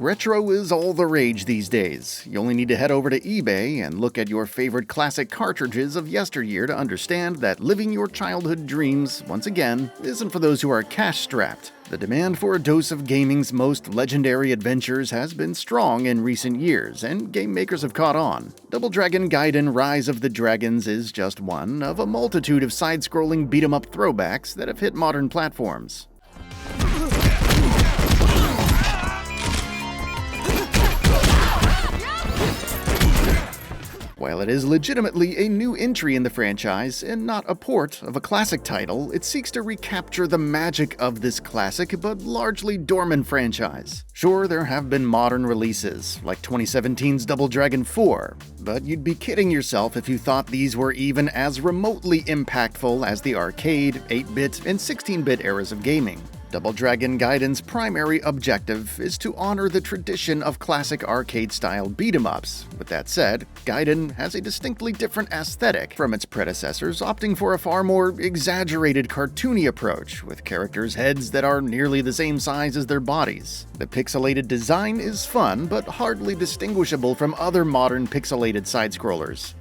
Retro is all the rage these days. You only need to head over to eBay and look at your favorite classic cartridges of yesteryear to understand that living your childhood dreams, once again, isn't for those who are cash-strapped. The demand for a dose of gaming's most legendary adventures has been strong in recent years, and game makers have caught on. Dragon Gaiden Rise of the Dragons is just one of a multitude of side-scrolling beat-em-up throwbacks that have hit modern platforms. While it is legitimately a new entry in the franchise and not a port of a classic title, it seeks to recapture the magic of this classic but largely dormant franchise. Sure, there have been modern releases, like 2017's Double Dragon 4, but you'd be kidding yourself if you thought these were even as remotely impactful as the arcade, 8-bit, and 16-bit eras of gaming. Double Dragon Gaiden's primary objective is to honor the tradition of classic arcade-style beat-em-ups. With that said, Gaiden has a distinctly different aesthetic from its predecessors, opting for a far more exaggerated cartoony approach, with characters' heads that are nearly the same size as their bodies. The pixelated design is fun, but hardly distinguishable from other modern pixelated side-scrollers.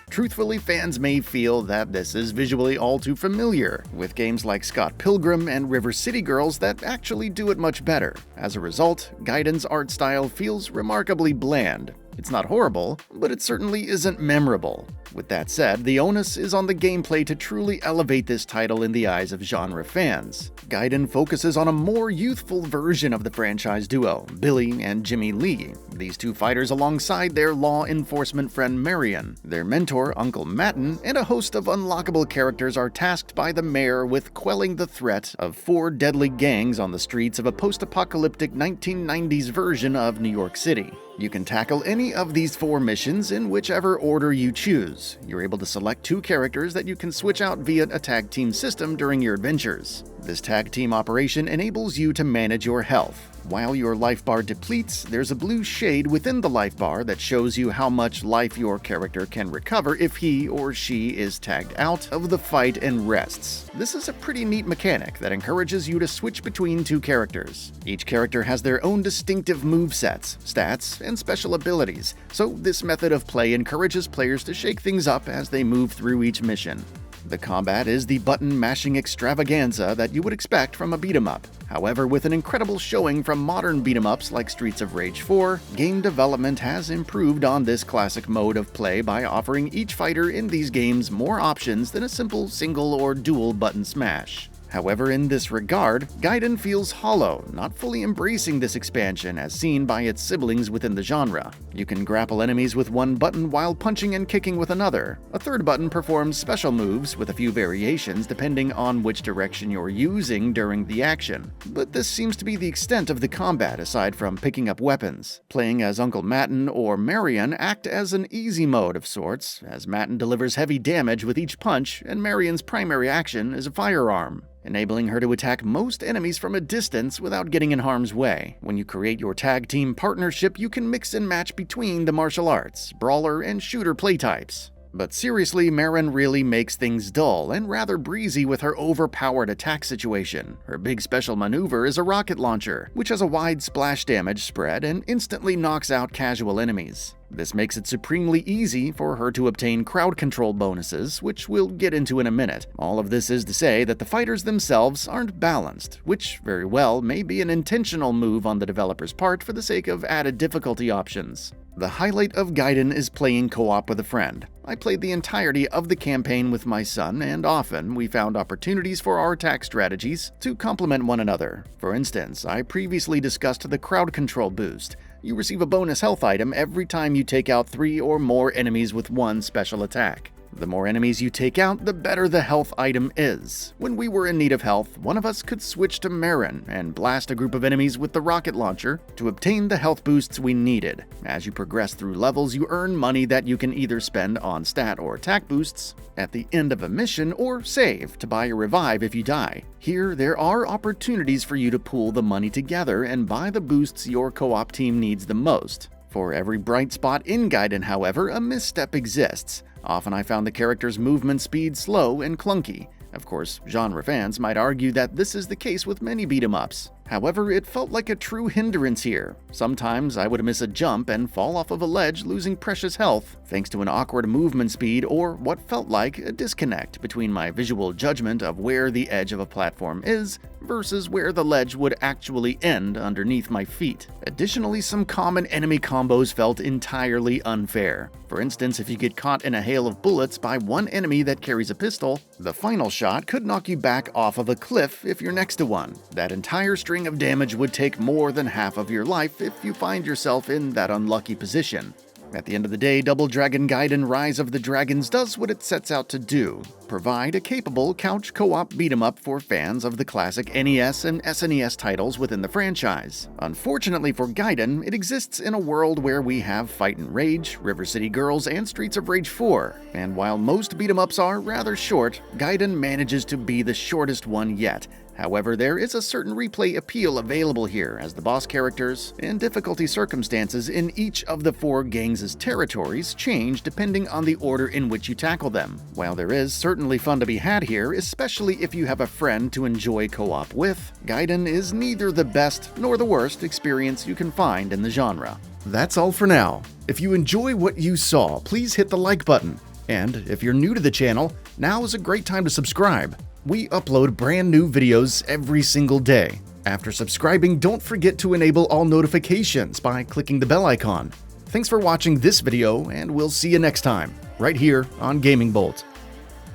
Truthfully, fans may feel that this is visually all too familiar, with games like Scott Pilgrim and River City Girls that actually do it much better. As a result, Gaiden's art style feels remarkably bland. It's not horrible, but it certainly isn't memorable. With that said, the onus is on the gameplay to truly elevate this title in the eyes of genre fans. Gaiden focuses on a more youthful version of the franchise duo, Billy and Jimmy Lee. These two fighters alongside their law enforcement friend Marion. Their mentor, Uncle Matten, and a host of unlockable characters are tasked by the mayor with quelling the threat of 4 deadly gangs on the streets of a post-apocalyptic 1990s version of New York City. You can tackle any of these 4 missions in whichever order you choose. You're able to select 2 characters that you can switch out via a tag team system during your adventures. This tag team operation enables you to manage your health. While your life bar depletes, there's a blue shade within the life bar that shows you how much life your character can recover if he or she is tagged out of the fight and rests. This is a pretty neat mechanic that encourages you to switch between 2 characters. Each character has their own distinctive movesets, stats, and special abilities, so this method of play encourages players to shake things up as they move through each mission. The combat is the button-mashing extravaganza that you would expect from a beat-em-up. However, with an incredible showing from modern beat-em-ups like Streets of Rage 4, game development has improved on this classic mode of play by offering each fighter in these games more options than a simple single or dual button smash. However, in this regard, Gaiden feels hollow, not fully embracing this expansion as seen by its siblings within the genre. You can grapple enemies with one button while punching and kicking with another. A third button performs special moves with a few variations depending on which direction you're using during the action. But this seems to be the extent of the combat aside from picking up weapons. Playing as Uncle Matten or Marion act as an easy mode of sorts, as Matten delivers heavy damage with each punch and Marion's primary action is a firearm, enabling her to attack most enemies from a distance without getting in harm's way. When you create your tag team partnership, you can mix and match between the martial arts, brawler, and shooter playtypes. But seriously, Marion really makes things dull and rather breezy with her overpowered attack situation. Her big special maneuver is a rocket launcher, which has a wide splash damage spread and instantly knocks out casual enemies. This makes it supremely easy for her to obtain crowd control bonuses, which we'll get into in a minute. All of this is to say that the fighters themselves aren't balanced, which very well may be an intentional move on the developer's part for the sake of added difficulty options. The highlight of Gaiden is playing co-op with a friend. I played the entirety of the campaign with my son, and often we found opportunities for our attack strategies to complement one another. For instance, I previously discussed the crowd control boost. You receive a bonus health item every time you take out 3 or more enemies with one special attack. The more enemies you take out, the better the health item is. When we were in need of health, one of us could switch to Marion and blast a group of enemies with the rocket launcher to obtain the health boosts we needed. As you progress through levels, you earn money that you can either spend on stat or attack boosts at the end of a mission or save to buy a revive if you die. Here, there are opportunities for you to pool the money together and buy the boosts your co-op team needs the most. For every bright spot in Gaiden, however, a misstep exists. Often I found the character's movement speed slow and clunky. Of course, genre fans might argue that this is the case with many beat-em-ups. However, it felt like a true hindrance here. Sometimes I would miss a jump and fall off of a ledge, losing precious health, thanks to an awkward movement speed or what felt like a disconnect between my visual judgment of where the edge of a platform is versus where the ledge would actually end underneath my feet. Additionally, some common enemy combos felt entirely unfair. For instance, if you get caught in a hail of bullets by one enemy that carries a pistol, the final shot could knock you back off of a cliff if you're next to one. That entire string of damage would take more than half of your life if you find yourself in that unlucky position. At the end of the day, Double Dragon Gaiden Rise of the Dragons does what it sets out to do: provide a capable couch co-op beat-em-up for fans of the classic NES and SNES titles within the franchise. Unfortunately for Gaiden, it exists in a world where we have Fight and Rage, River City Girls, and Streets of Rage 4, and while most beat-em-ups are rather short, Gaiden manages to be the shortest one yet. However, there is a certain replay appeal available here, as the boss characters and difficulty circumstances in each of the 4 gangs' territories change depending on the order in which you tackle them. While there is certainly fun to be had here, especially if you have a friend to enjoy co-op with, Gaiden is neither the best nor the worst experience you can find in the genre. That's all for now. If you enjoy what you saw, please hit the like button. And if you're new to the channel, now is a great time to subscribe. We upload brand new videos every single day. After subscribing, don't forget to enable all notifications by clicking the bell icon. Thanks for watching this video, and we'll see you next time, right here on Gaming Bolt.